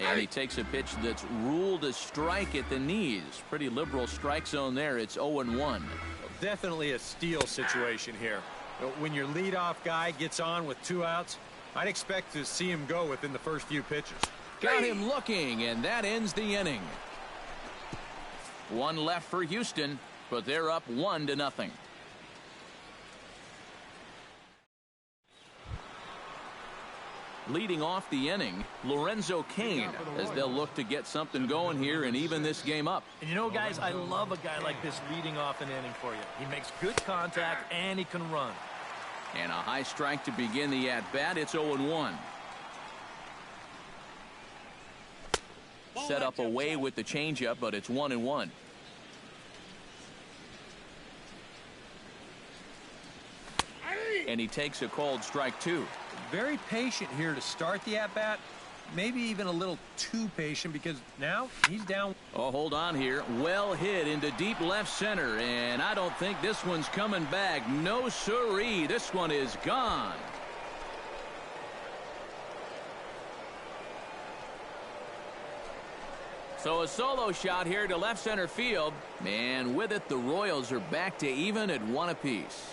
And he takes a pitch that's ruled a strike at the knees. Pretty liberal strike zone there. It's 0-1. Definitely a steal situation here. When your leadoff guy gets on with 2 outs, I'd expect to see him go within the first few pitches. Got him looking, and that ends the inning. 1 left for Houston, but they're up 1-0. Leading off the inning, Lorenzo Cain, as they'll look to get something going here and even this game up. And you know, guys, I love a guy like this leading off an inning for you. He makes good contact and he can run. And a high strike to begin the at-bat. It's 0-1. Set up away with the changeup, but it's 1-1. And he takes a called strike 2. Very patient here to start the at-bat. Maybe even a little too patient because now he's down. Oh, hold on here. Well hit into deep left center, and I don't think this one's coming back. No siree. This one is gone. So a solo shot here to left center field, and with it the Royals are back to even at 1 apiece.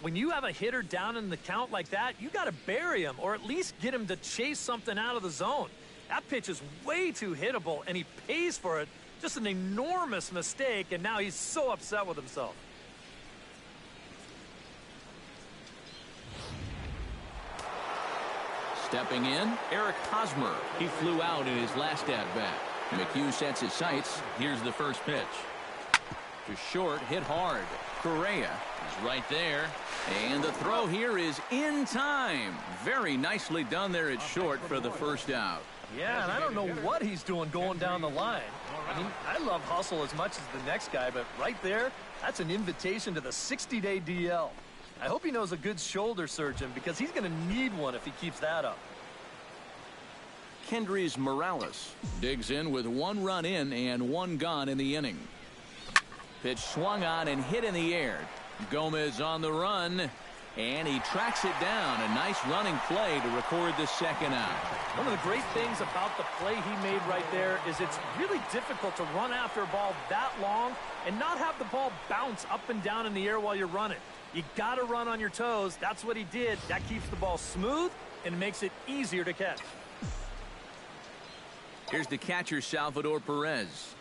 When you have a hitter down in the count like that, you got to bury him or at least get him to chase something out of the zone. That pitch is way too hittable, and he pays for it. Just an enormous mistake, and now he's so upset with himself. Stepping in, Eric Hosmer. He flew out in his last at-bat. McHugh sets his sights. Here's the first pitch. To short, hit hard. Correa is right there. And the throw here is in time. Very nicely done there at short for the first out. Yeah, and I don't know what he's doing going down the line. I mean, I love hustle as much as the next guy, but right there, that's an invitation to the 60-day DL. I hope he knows a good shoulder surgeon because he's going to need one if he keeps that up. Kendrys Morales digs in with 1 run in and 1 gone in the inning. Pitch swung on and hit in the air. Gomez on the run, and he tracks it down. A nice running play to record the second out. One of the great things about the play he made right there is it's really difficult to run after a ball that long and not have the ball bounce up and down in the air while you're running. You got to run on your toes. That's what he did. That keeps the ball smooth and makes it easier to catch. Here's the catcher, Salvador Perez.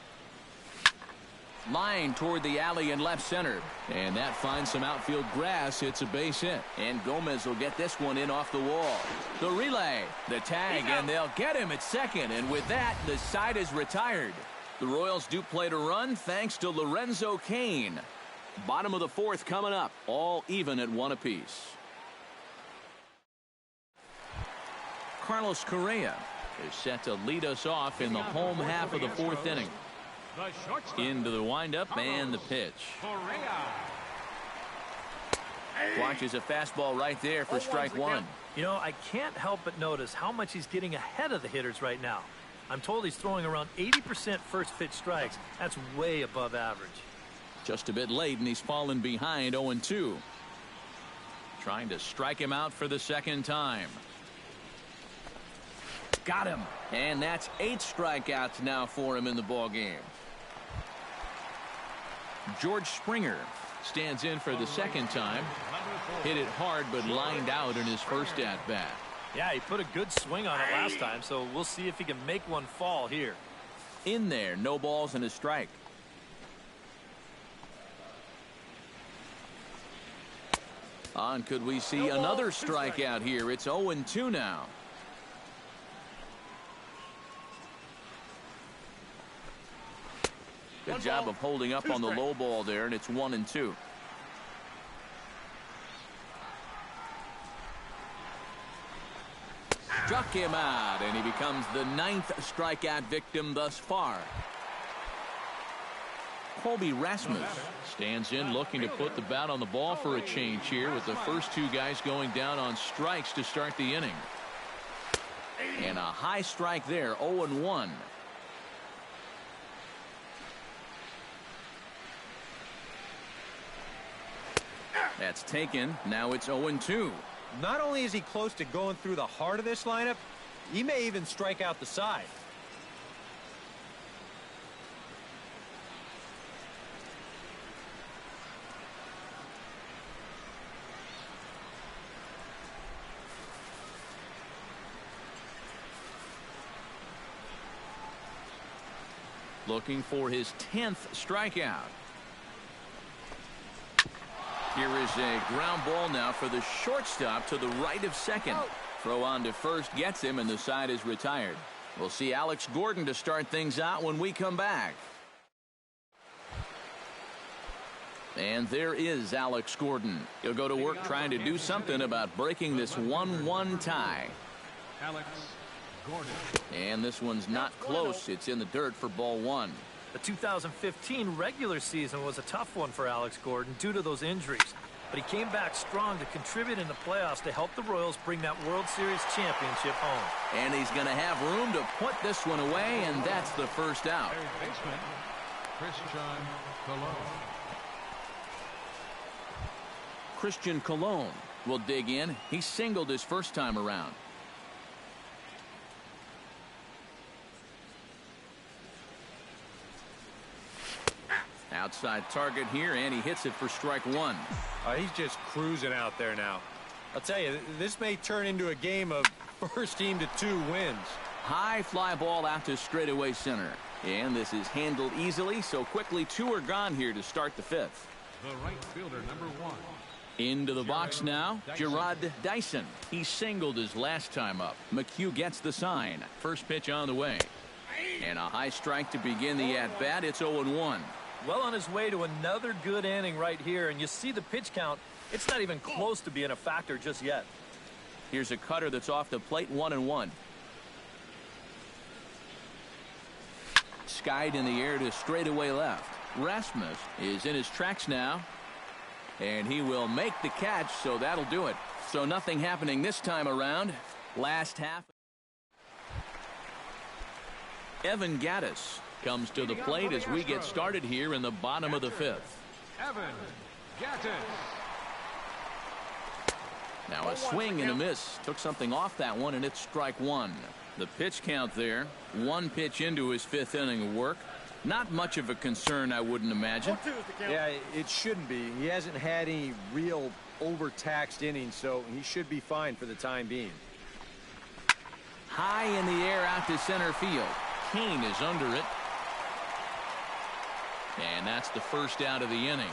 Line toward the alley in left center. And that finds some outfield grass. It's a base hit. And Gomez will get this one in off the wall. The relay, the tag, and they'll get him at second. And with that, the side is retired. The Royals do play to run thanks to Lorenzo Cain. Bottom of the 4th coming up. All even at 1 apiece. Carlos Correa is set to lead us off in the home half of the 4th inning. Into the windup and the pitch. Watches a fastball right there for strike 1. You know, I can't help but notice how much he's getting ahead of the hitters right now. I'm told he's throwing around 80% first pitch strikes. That's way above average. Just a bit late, and he's fallen behind 0-2. Trying to strike him out for the second time. Got him. And that's 8 strikeouts now for him in the ball game. George Springer stands in for the second time. Hit it hard, but lined out in his first at-bat. Yeah, he put a good swing on it last time, so we'll see if he can make one fall here. In there, no balls and a strike. On, could we see another strikeout here? It's 0-2 now. Good job of holding up on the low ball there, and it's 1-2. Struck him out, and he becomes the 9th strikeout victim thus far. Colby Rasmus stands in looking to put the bat on the ball for a change here with the first 2 guys going down on strikes to start the inning. And a high strike there, 0-1. That's taken. Now it's 0-2. Not only is he close to going through the heart of this lineup, he may even strike out the side. Looking for his 10th strikeout. Here is a ground ball now for the shortstop to the right of second. Throw on to first gets him, and the side is retired. We'll see Alex Gordon to start things out when we come back. And there is Alex Gordon. He'll go to work trying to do something about breaking this 1-1 tie. Alex Gordon. And this one's not close. It's in the dirt for ball one. The 2015 regular season was a tough one for Alex Gordon due to those injuries. But he came back strong to contribute in the playoffs to help the Royals bring that World Series championship home. And he's going to have room to put this one away, and that's the first out. Third baseman, Christian Colon will dig in. He singled his first time around. Outside target here, and he hits it for strike one. He's just cruising out there now. I'll tell you, this may turn into a game of first team to 2 wins. High fly ball out to straightaway center. And this is handled easily, so quickly 2 are gone here to start the 5th. The right fielder, number 1. Into the box now, Gerard Dyson. He singled his last time up. McHugh gets the sign. First pitch on the way. And a high strike to begin the at-bat. It's 0-1. Well on his way to another good inning right here, and you see the pitch count. It's not even close to being a factor just yet. Here's a cutter that's off the plate, 1-1. Skied in the air to straightaway left. Rasmus is in his tracks now. And he will make the catch, so that'll do it. So nothing happening this time around. Last half. Evan Gattis comes to the plate as we get started here in the bottom of the 5th. Evan Gattis. Now a swing and a miss. Took something off that one, and it's strike one. The pitch count there. 1 pitch into his 5th inning of work. Not much of a concern, I wouldn't imagine. Yeah, it shouldn't be. He hasn't had any real overtaxed innings, so he should be fine for the time being. High in the air out to center field. Kane is under it. And that's the first out of the inning.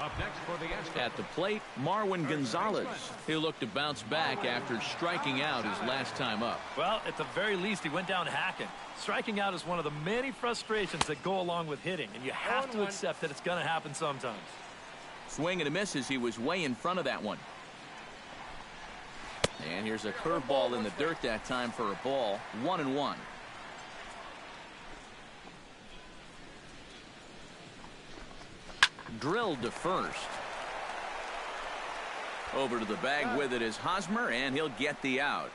Up next for the Astros. At the plate, Marwin Gonzalez. He'll look to bounce back after striking out his last time up. Well, at the very least, he went down hacking. Striking out is one of the many frustrations that go along with hitting, and you have to accept that it's going to happen sometimes. Swing and a miss as he was way in front of that one. And here's a curveball in the dirt that time for a ball. 1-1. Drilled to first. Over to the bag with it is Hosmer, and he'll get the out.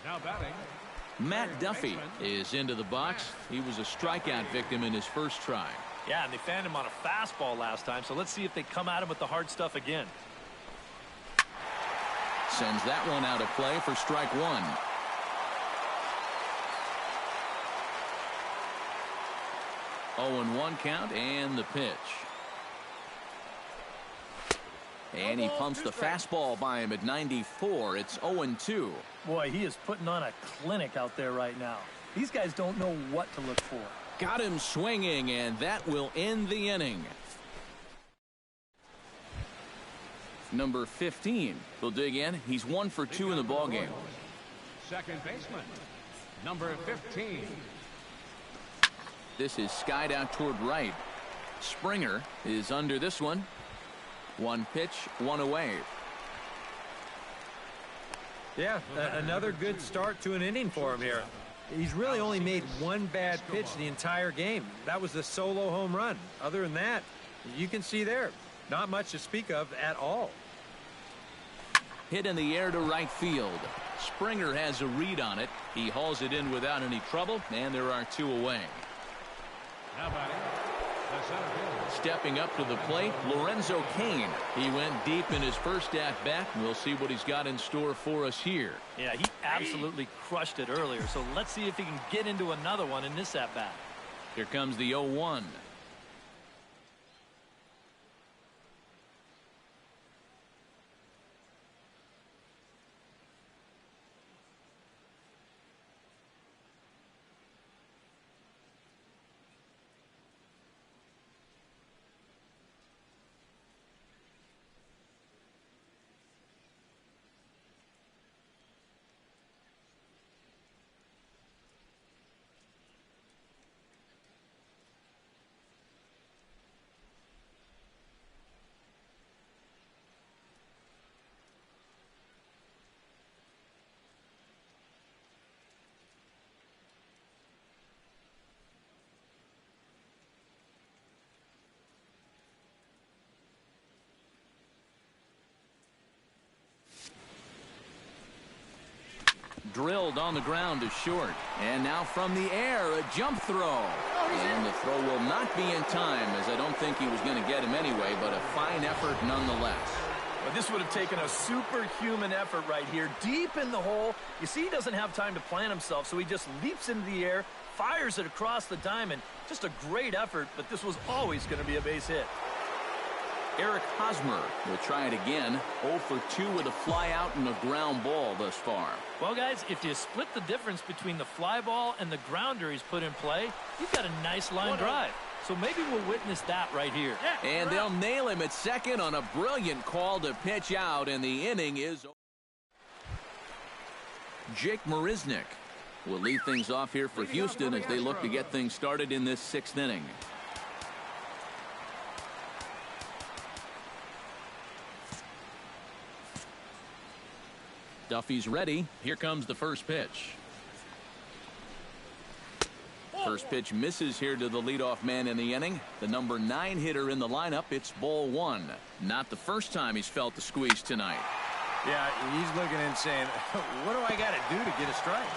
Now batting. Matt Duffy is into the box. He was a strikeout victim in his first try. Yeah, and they fanned him on a fastball last time, so let's see if they come at him with the hard stuff again. Sends that one out of play for strike one. Oh, and 1 count, and the pitch. And he pumps the fastball by him at 94. It's 0-2. Boy, he is putting on a clinic out there right now. These guys don't know what to look for. Got him swinging, and that will end the inning. Number 15 will dig in. He's 1 for 2 in the ballgame. Second baseman, number 15. This is skied out toward right. Springer is under this one. 1 pitch, 1 away. Yeah, another good start to an inning for him here. He's really only made 1 bad pitch the entire game. That was the solo home run. Other than that, you can see there, not much to speak of at all. Hit in the air to right field. Springer has a read on it. He hauls it in without any trouble, and there are 2 away. Now batting, The center fielder. Stepping up to the plate, Lorenzo Cain. He went deep in his first at-bat. We'll see what he's got in store for us here. Yeah, he absolutely crushed it earlier, so let's see if he can get into another one in this at-bat. Here comes the 0-1. Drilled on the ground to short. And now from the air, a jump throw. And the throw will not be in time, as I don't think he was going to get him anyway, but a fine effort nonetheless. But this would have taken a superhuman effort right here, deep in the hole. You see, he doesn't have time to plant himself, so he just leaps into the air, fires it across the diamond. Just a great effort, but this was always going to be a base hit. Eric Hosmer will try it again. 0 for 2 with a fly out and a ground ball thus far. Well, guys, if you split the difference between the fly ball and the grounder he's put in play, you've got a nice line drive. So maybe we'll witness that right here. And they'll nail him at second on a brilliant call to pitch out, and the inning is over. Jake Marisnick will lead things off here for Houston as they look to get things started in this 6th inning. Duffy's ready. Here comes the first pitch. First pitch misses here to the leadoff man in the inning. The number 9 hitter in the lineup. It's ball 1. Not the first time he's felt the squeeze tonight. Yeah, he's looking and saying, what do I got to do to get a strike?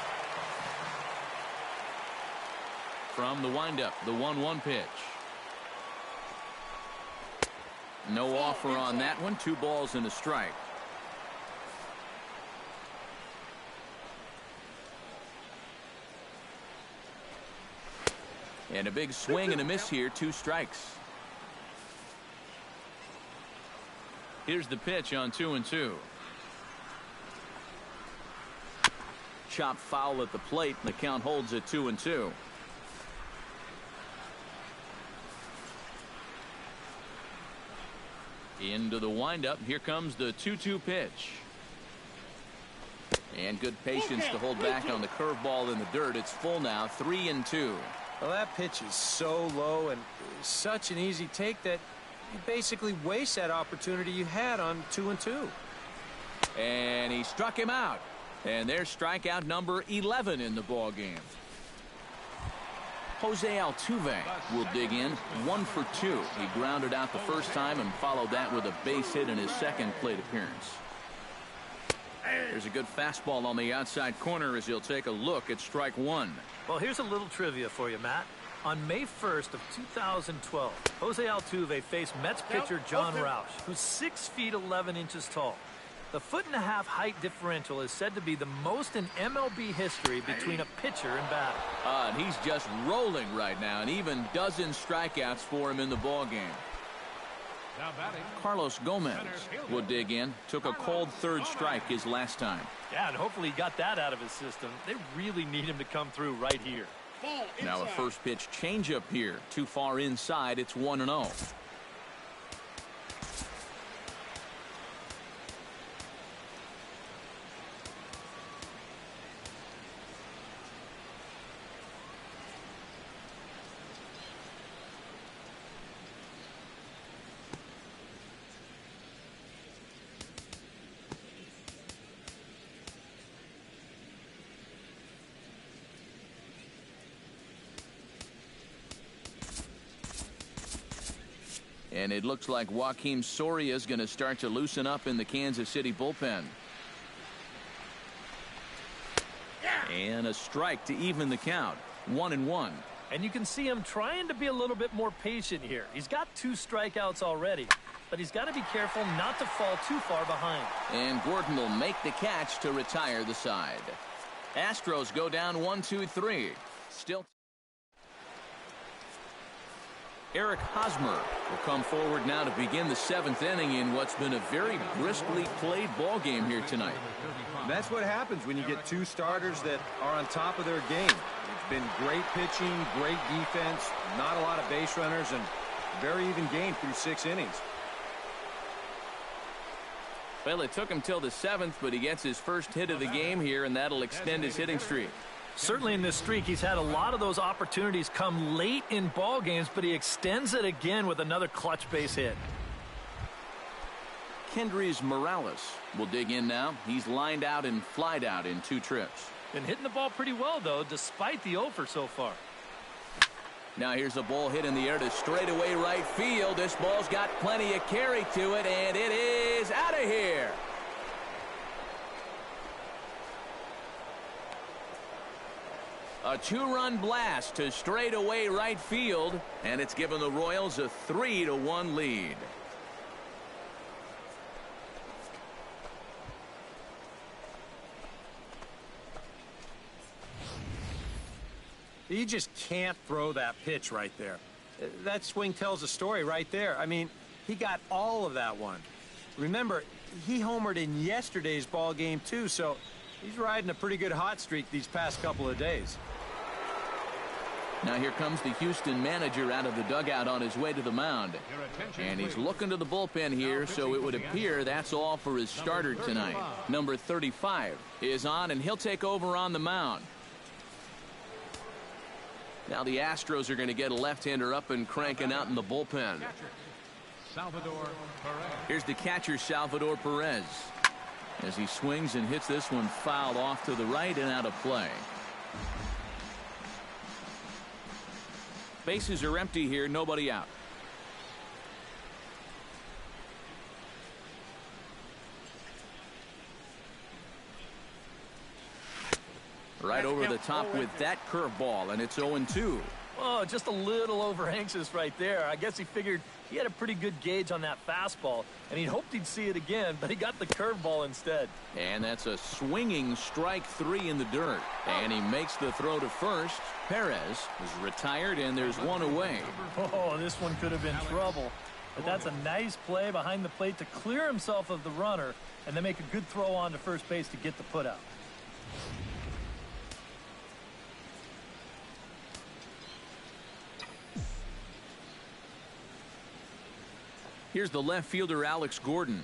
From the windup, the 1-1 pitch. No offer on that one. 2 balls and a strike. And a big swing and a miss here. 2 strikes. Here's the pitch on 2-2. Chop foul at the plate, and the count holds at 2-2. Into the windup. Here comes the 2-2 pitch. And good patience to hold back on the curveball in the dirt. It's full now, 3-2. Well, that pitch is so low and such an easy take that you basically waste that opportunity you had on 2-2. And he struck him out. And there's strikeout number 11 in the ball game. Jose Altuve will dig in. 1 for 2. He grounded out the first time and followed that with a base hit in his second plate appearance. There's a good fastball on the outside corner as he'll take a look at strike 1. Well, here's a little trivia for you, Matt. On May 1st of 2012, Jose Altuve faced Mets pitcher John Roush, who's 6 feet 11 inches tall. The 1.5-foot height differential is said to be the most in MLB history between a pitcher and batter. And he's just rolling right now, and even dozen strikeouts for him in the ballgame. Now batting, Carlos Gomez will dig in. Took a cold 3rd strike his last time. Yeah, and hopefully he got that out of his system. They really need him to come through right here. Now a first pitch changeup here. Too far inside. It's 1-0. And it looks like Joakim Soria is going to start to loosen up in the Kansas City bullpen. And a strike to even the count. 1-1. And you can see him trying to be a little bit more patient here. He's got 2 strikeouts already, but he's got to be careful not to fall too far behind. And Gordon will make the catch to retire the side. Astros go down 1-2-3. Still. Eric Hosmer will come forward now to begin the 7th inning in what's been a very briskly played ball game here tonight. That's what happens when you get 2 starters that are on top of their game. It's been great pitching, great defense, not a lot of base runners, and very even game through 6 innings. Well, it took him till the 7th, but he gets his first hit of the game here, and that'll extend his hitting streak. Certainly in this streak, he's had a lot of those opportunities come late in ball games, but he extends it again with another clutch base hit. Kendrys Morales will dig in now. He's lined out and flied out in 2 trips. Been hitting the ball pretty well, though, despite the offer so far. Now here's a ball hit in the air to straightaway right field. This ball's got plenty of carry to it, and it is out of here. A 2-run blast to straightaway right field, and it's given the Royals a 3-1 lead. You just can't throw that pitch right there. That swing tells a story right there. I mean, he got all of that one. Remember, he homered in yesterday's ball game too, so he's riding a pretty good hot streak these past couple of days. Now here comes the Houston manager out of the dugout on his way to the mound. And he's looking to the bullpen here, so it would appear that's all for his starter tonight. Number 35 is on, and he'll take over on the mound. Now the Astros are going to get a left-hander up and cranking out in the bullpen. Here's the catcher, Salvador Perez, as he swings and hits this one foul off to the right and out of play. Bases are empty here, nobody out. Right over the top with that curveball, and it's 0-2. Oh, just a little over anxious right there. I guess he figured he had a pretty good gauge on that fastball, and he hoped he'd see it again, but he got the curveball instead. And that's a swinging strike 3 in the dirt. And he makes the throw to first. Perez is retired, and there's one away. Oh, this one could have been trouble. But that's a nice play behind the plate to clear himself of the runner and then make a good throw on to first base to get the put out. Here's the left fielder, Alex Gordon.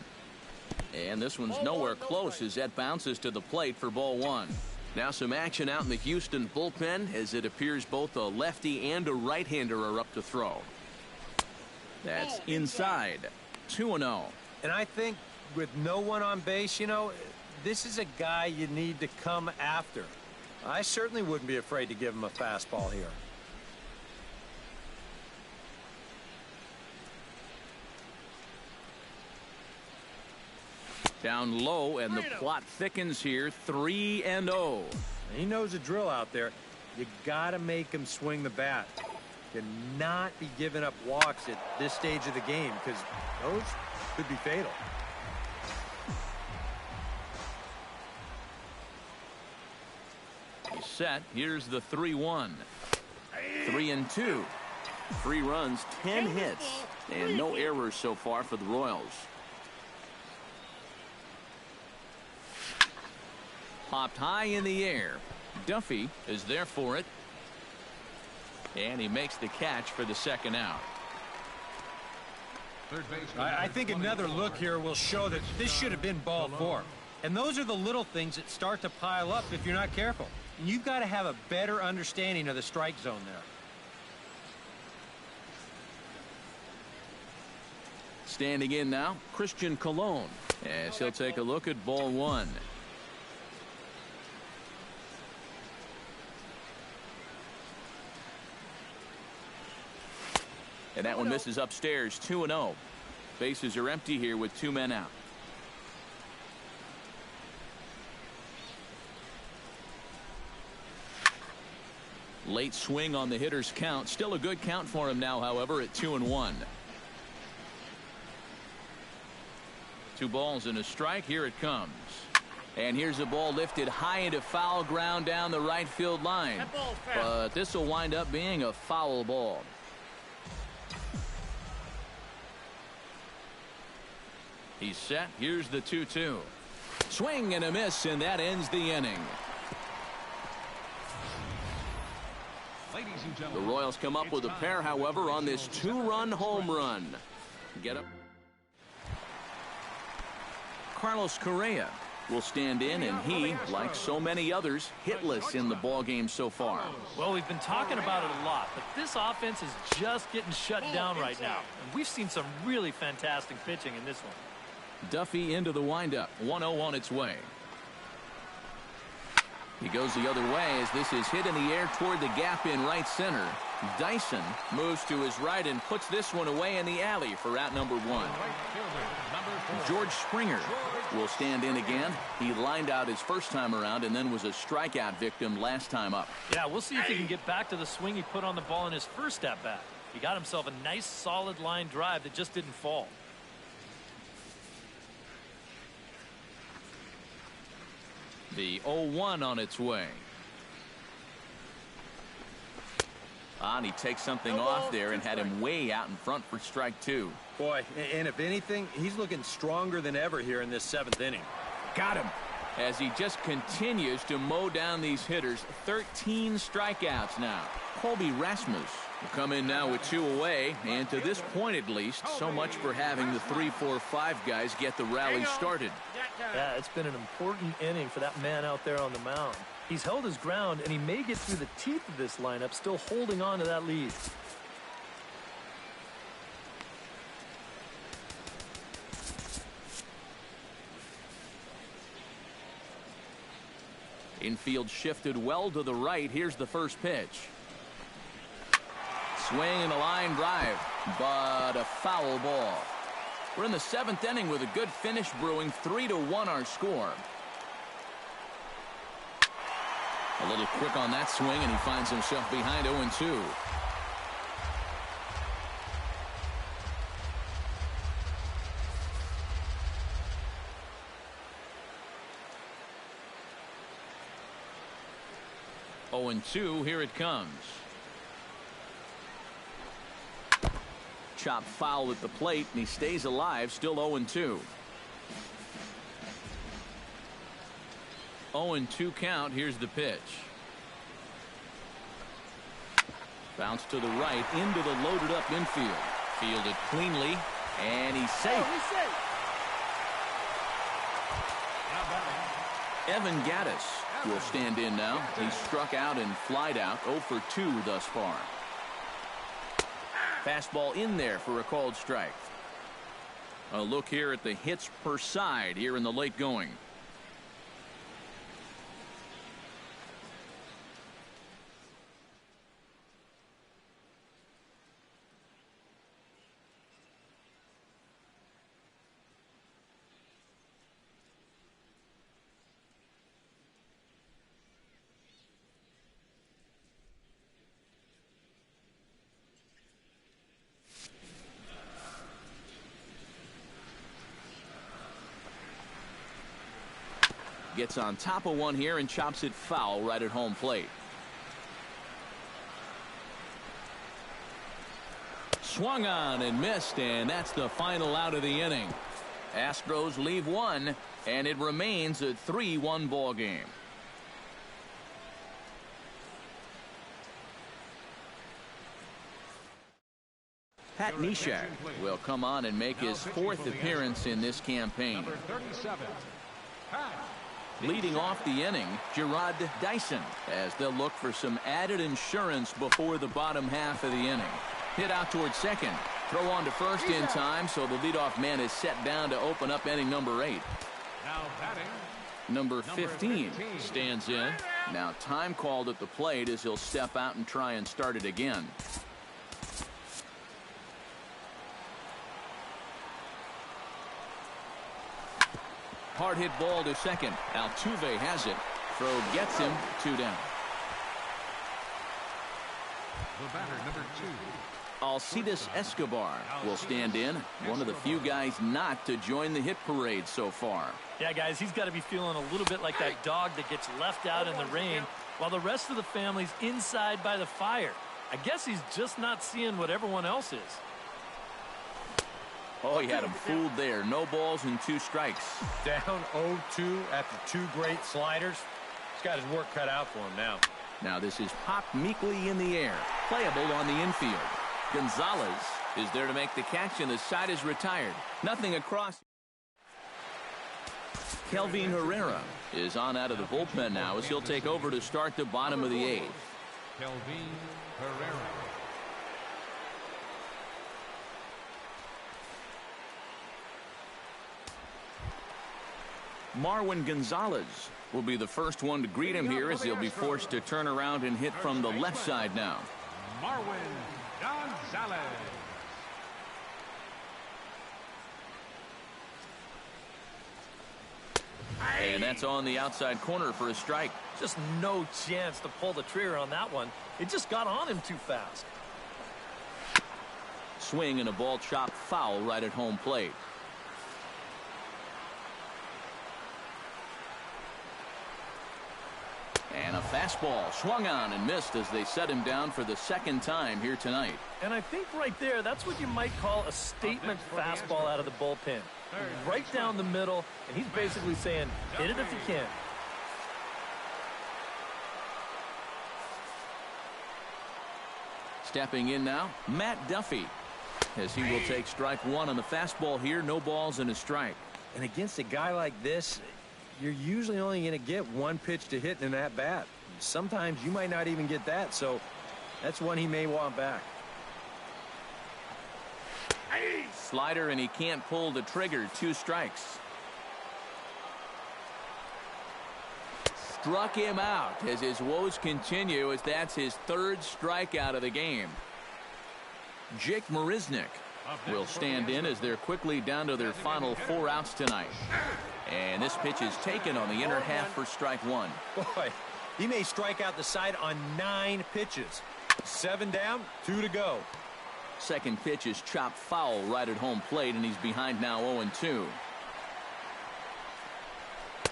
And this one's nowhere close as that bounces to the plate for ball 1. Now some action out in the Houston bullpen as it appears both a lefty and a right-hander are up to throw. That's inside. 2-0. And I think with no one on base, you know, this is a guy you need to come after. I certainly wouldn't be afraid to give him a fastball here. Down low, and the plot thickens here. 3-0. He knows the drill out there. You got to make him swing the bat. Cannot be giving up walks at this stage of the game, because those could be fatal. He's set. Here's the 3-1. 3-2. 3 runs, 10 hits, and no errors so far for the Royals. Popped high in the air. Duffy is there for it. And he makes the catch for the second out. I think another look here will show that this should have been ball 4. And those are the little things that start to pile up if you're not careful. And you've got to have a better understanding of the strike zone there. Standing in now, Christian Colon, as he'll take a look at ball 1. And that one misses upstairs. 2-0. Bases are empty here with 2 men out. Late swing on the hitter's count. Still a good count for him now, however, at 2-1. 2 balls and a strike. Here it comes. And here's a ball lifted high into foul ground down the right field line. But this will wind up being a foul ball. He's set. Here's the 2-2. Swing and a miss, and that ends the inning. The Royals come up with a pair, however, on this 2-run home run. Get up. Carlos Correa will stand in, and he, like so many others, hitless in the ballgame so far. Well, we've been talking about it a lot, but this offense is just getting shut down right now. And we've seen some really fantastic pitching in this one. Duffy into the windup. 1-0 on its way. He goes the other way as this is hit in the air toward the gap in right center. Dyson moves to his right and puts this one away in the alley for out number 1. George Springer will stand in again. He lined out his first time around and then was a strikeout victim last time up. Yeah, we'll see if he can get back to the swing he put on the ball in his first at-bat. He got himself a nice solid line drive that just didn't fall. The 0-1 on its way. And he takes something off there and had him way out in front for strike 2. Boy, and if anything, he's looking stronger than ever here in this 7th inning. Got him. As he just continues to mow down these hitters. 13 strikeouts now. Colby Rasmus will come in now with 2 away, and to this point at least, so much for having the 3, 4, 5 guys get the rally started. Yeah, it's been an important inning for that man out there on the mound. He's held his ground, and he may get through the teeth of this lineup, still holding on to that lead. Infield shifted well to the right. Here's the first pitch. Swing and a line drive, but a foul ball. We're in the 7th inning with a good finish brewing. 3-1 our score. A little quick on that swing, and he finds himself behind 0-2. Here it comes. Chopped foul at the plate, and he stays alive, still 0-2. 0-2 count. Here's the pitch. Bounce to the right into the loaded up infield. Fielded cleanly, and he's safe. Evan Gattis will stand in now. He struck out and flied out. 0 for 2 thus far. Fastball in there for a called strike. A look here at the hits per side here in the late going. Gets on top of one here and chops it foul right at home plate. Swung on and missed, and that's the final out of the inning. Astros leave 1, and it remains a 3-1 ball game. Pat Neshek will come on and make his 4th appearance in this campaign. Leading off the inning, Gerard Dyson, as they'll look for some added insurance before the bottom half of the inning. Hit out towards second. Throw on to first in time, so the leadoff man is set down to open up inning number 8. Now batting. Number 15 stands in. Now time called at the plate as he'll step out and try and start it again. Hard hit ball to second. Altuve has it. Throw gets him. 2 down. The batter, number 2. Alcides Escobar will stand in, one of the few guys not to join the hit parade so far. Yeah, guys, he's got to be feeling a little bit like that dog that gets left out in the rain while the rest of the family's inside by the fire. I guess he's just not seeing what everyone else is. Oh, he had him fooled there. No balls and 2 strikes. Down 0-2 after 2 great sliders. He's got his work cut out for him now. Now this is popped meekly in the air. Playable on the infield. Gonzalez is there to make the catch, and the side is retired. Nothing across. Kelvin Herrera is on out of the bullpen now as he'll take over to start the bottom of the 8th. Kelvin Herrera. Marwin Gonzalez will be the first one to greet him here as he'll be forced to turn around and hit from the left side now. Marwin Gonzalez. And that's on the outside corner for a strike. Just no chance to pull the trigger on that one. It just got on him too fast. Swing and a ball chopped foul right at home plate. And a fastball swung on and missed as they set him down for the 2nd time here tonight. And I think right there, that's what you might call a statement fastball out of the bullpen. Right down the middle, and he's basically saying, hit it if you can. Stepping in now, Matt Duffy, as he will take strike 1 on the fastball here. No balls and a strike. And against a guy like this, you're usually only going to get 1 pitch to hit in that bat. Sometimes you might not even get that, so that's one he may want back. Slider, and he can't pull the trigger. 2 strikes. Struck him out as his woes continue, as that's his 3rd strikeout of the game. Jake Marisnick will stand in as they're quickly down to their final 4 outs tonight. And this pitch is taken on the inner half for strike 1. Boy, he may strike out the side on 9 pitches. 7 down, 2 to go. Second pitch is chopped foul right at home plate, and he's behind now 0-2.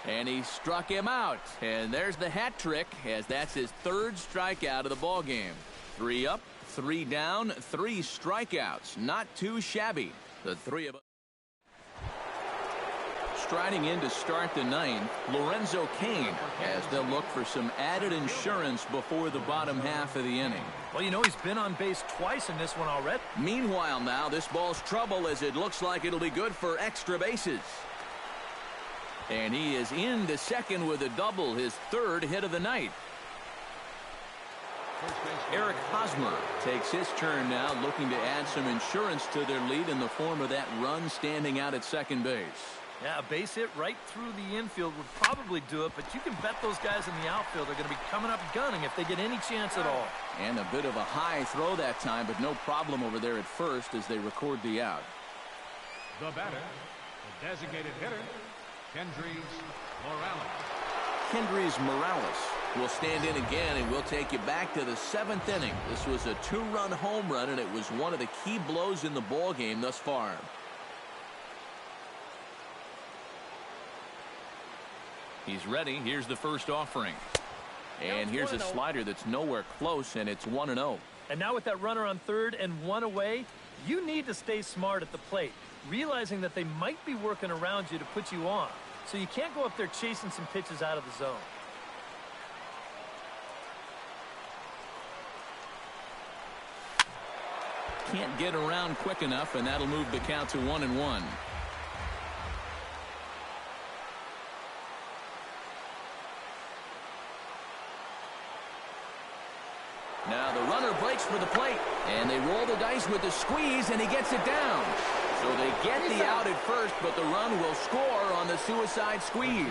And he struck him out. And there's the hat trick, as that's his 3rd strikeout of the ball game. 3 up, 3 down, 3 strikeouts. Not too shabby. The 3 of us. Striding in to start the 9th, Lorenzo Cain, as they'll look for some added insurance before the bottom half of the inning. Well, you know, he's been on base twice in this one already. Meanwhile now, this ball's trouble, as it looks like it'll be good for extra bases. And he is into second with a double, his 3rd hit of the night. Eric Hosmer takes his turn now, looking to add some insurance to their lead in the form of that run standing out at second base. Yeah, a base hit right through the infield would probably do it, but you can bet those guys in the outfield are going to be coming up gunning if they get any chance at all. And a bit of a high throw that time, but no problem over there at first as they record the out. The batter, the designated hitter, Kendrys Morales. Kendrys Morales will stand in again, and we'll take you back to the 7th inning. This was a 2-run home run, and it was one of the key blows in the ball game thus far. He's ready. Here's the first offering. And here's a slider that's nowhere close, and it's 1-0. And now with that runner on 3rd and 1 away, you need to stay smart at the plate, realizing that they might be working around you to put you on. So you can't go up there chasing some pitches out of the zone. Can't get around quick enough, and that'll move the count to 1-1. Now the runner breaks for the plate, and they roll the dice with the squeeze, and he gets it down. So they get the out at first, but the run will score on the suicide squeeze.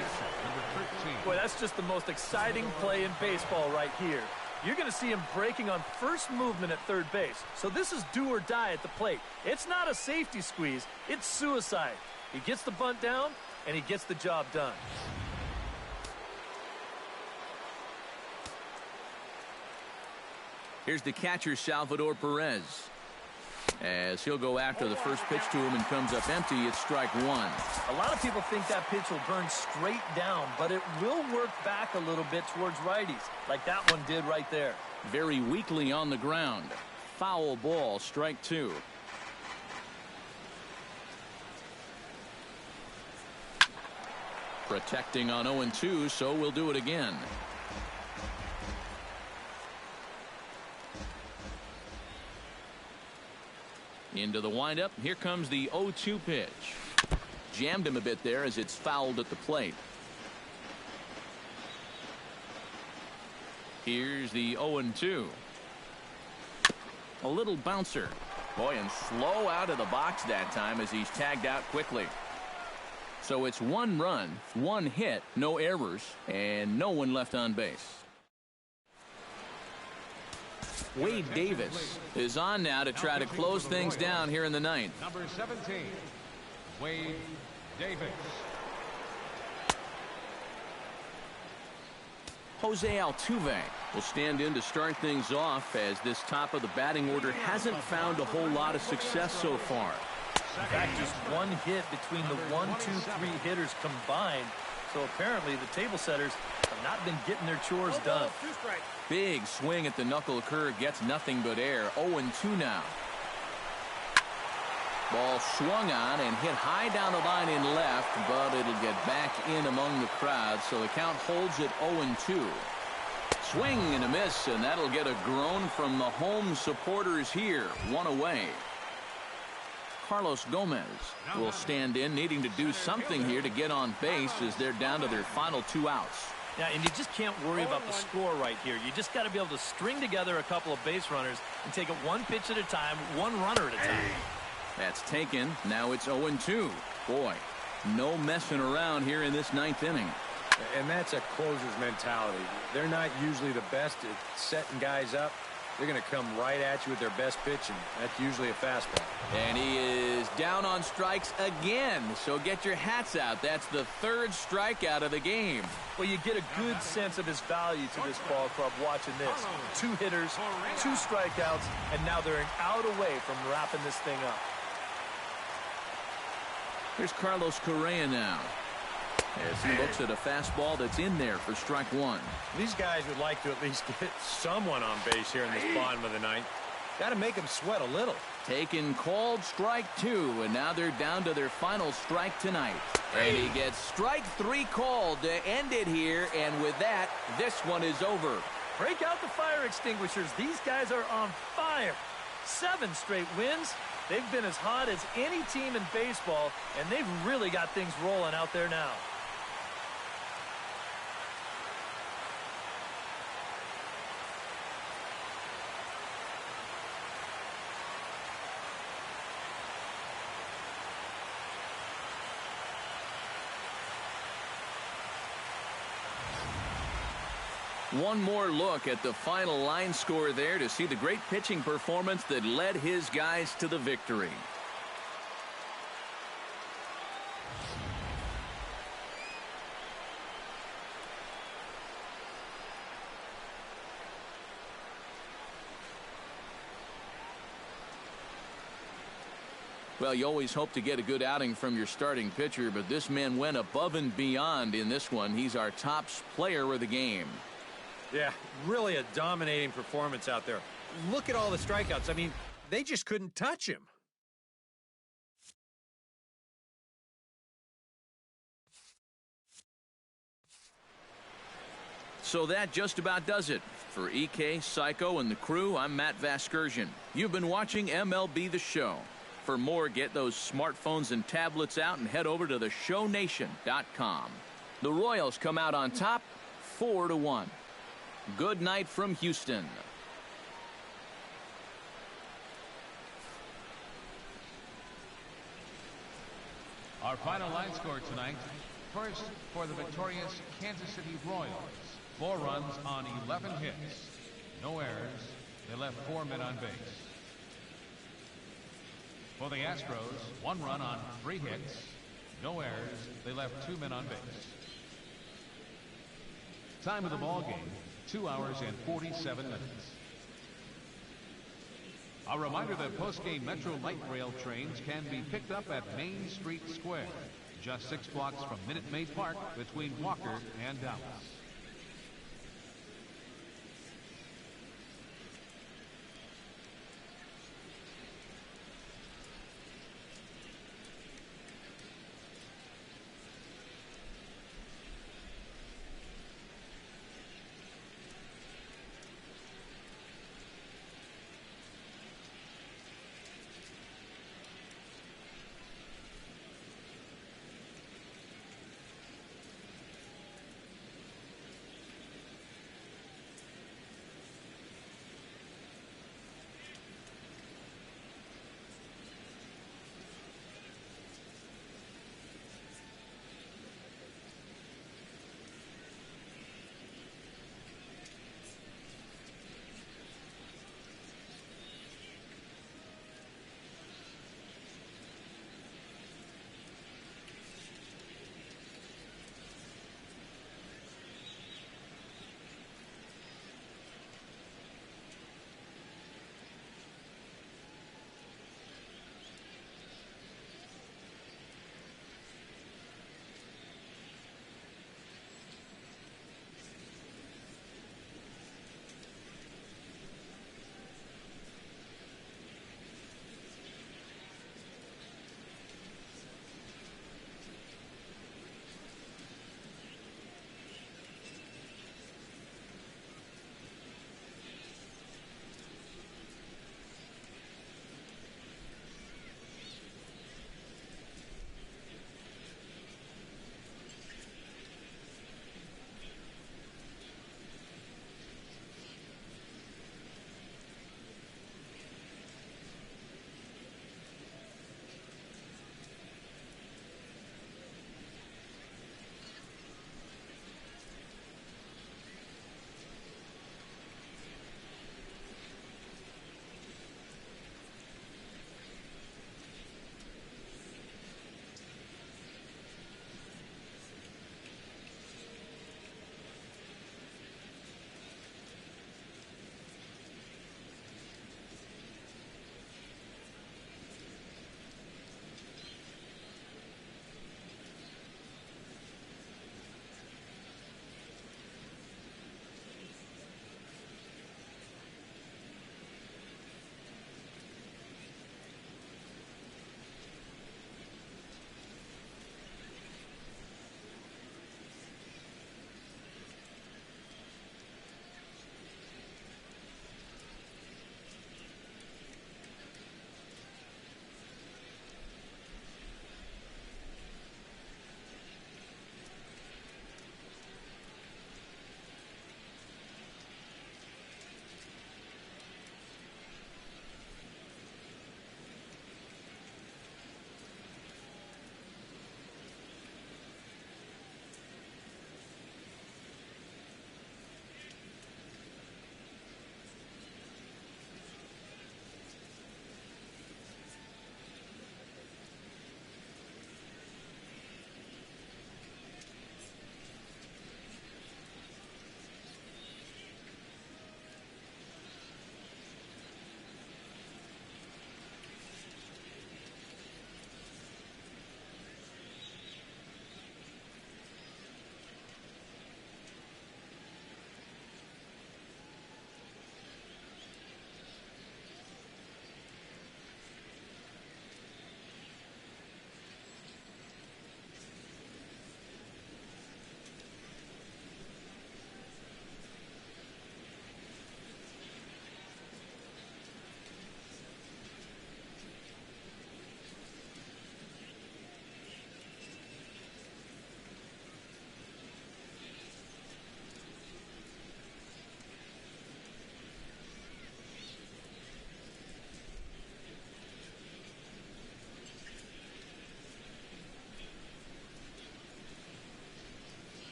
Boy, that's just the most exciting play in baseball right here. You're going to see him breaking on first movement at 3rd base. So this is do or die at the plate. It's not a safety squeeze. It's suicide. He gets the bunt down, and he gets the job done. Here's the catcher, Salvador Perez. As he'll go after the first pitch to him and comes up empty, it's strike one. A lot of people think that pitch will burn straight down, but it will work back a little bit towards righties, like that one did right there. Very weakly on the ground. Foul ball, strike two. Protecting on 0-2, so we'll do it again. Into the windup. Here comes the 0-2 pitch. Jammed him a bit there as it's fouled at the plate. Here's the 0-2. A little bouncer. Boy, and slow out of the box that time as he's tagged out quickly. So it's 1 run, 1 hit, no errors, and no one left on base. Wade Davis is on now to try to close things down here in the ninth. Number 17, Wade Davis. Jose Altuve will stand in to start things off as this top of the batting order hasn't found a whole lot of success so far. In fact, just 1 hit between the 1, 2, 3 hitters combined. So apparently the table setters have not been getting their chores done. Big swing at the knuckle curve gets nothing but air. 0-2 now. Ball swung on and hit high down the line in left, but it'll get back in among the crowd, so the count holds at 0-2. Swing and a miss, and that'll get a groan from the home supporters here. 1 away. Carlos Gomez will stand in, needing to do something here to get on base as they're down to their final 2 outs. Yeah, and you just can't worry about the score right here. You just got to be able to string together a couple of base runners and take it 1 pitch at a time, 1 runner at a time. That's taken. Now it's 0-2. Boy, no messing around here in this 9th inning. And that's a closer's mentality. They're not usually the best at setting guys up. They're going to come right at you with their best pitch, and that's usually a fastball. And he is down on strikes again, so get your hats out. That's the 3rd strikeout of the game. Well, you get a good sense of his value to this ball club watching this. 2 hitters, 2 strikeouts, and now they're an out away from wrapping this thing up. Here's Carlos Correa now, as he looks at a fastball that's in there for strike 1. These guys would like to at least get someone on base here in this bottom of the ninth. Got to make them sweat a little. Taken, called strike 2, and now they're down to their final strike tonight. And he gets strike 3 called to end it here, and with that, this one is over. Break out the fire extinguishers. These guys are on fire. 7 straight wins. They've been as hot as any team in baseball, and they've really got things rolling out there now. One more look at the final line score there to see the great pitching performance that led his guys to the victory. Well, you always hope to get a good outing from your starting pitcher, but this man went above and beyond in this one. He's our top player of the game. Yeah, really a dominating performance out there. Look at all the strikeouts. I mean, they just couldn't touch him. So that just about does it. For EK, Psycho, and the crew, I'm Matt Vasgersian. You've been watching MLB The Show. For more, get those smartphones and tablets out and head over to theshownation.com. The Royals come out on top 4-1. Good night from Houston. Our final line score tonight. First, for the victorious Kansas City Royals. 4 runs on 11 hits. No errors. They left 4 men on base. For the Astros, 1 run on 3 hits. No errors. They left 2 men on base. Time of the ball game, 2 hours and 47 minutes. A reminder that post-game Metro Light Rail trains can be picked up at Main Street Square, just 6 blocks from Minute Maid Park between Walker and Dallas.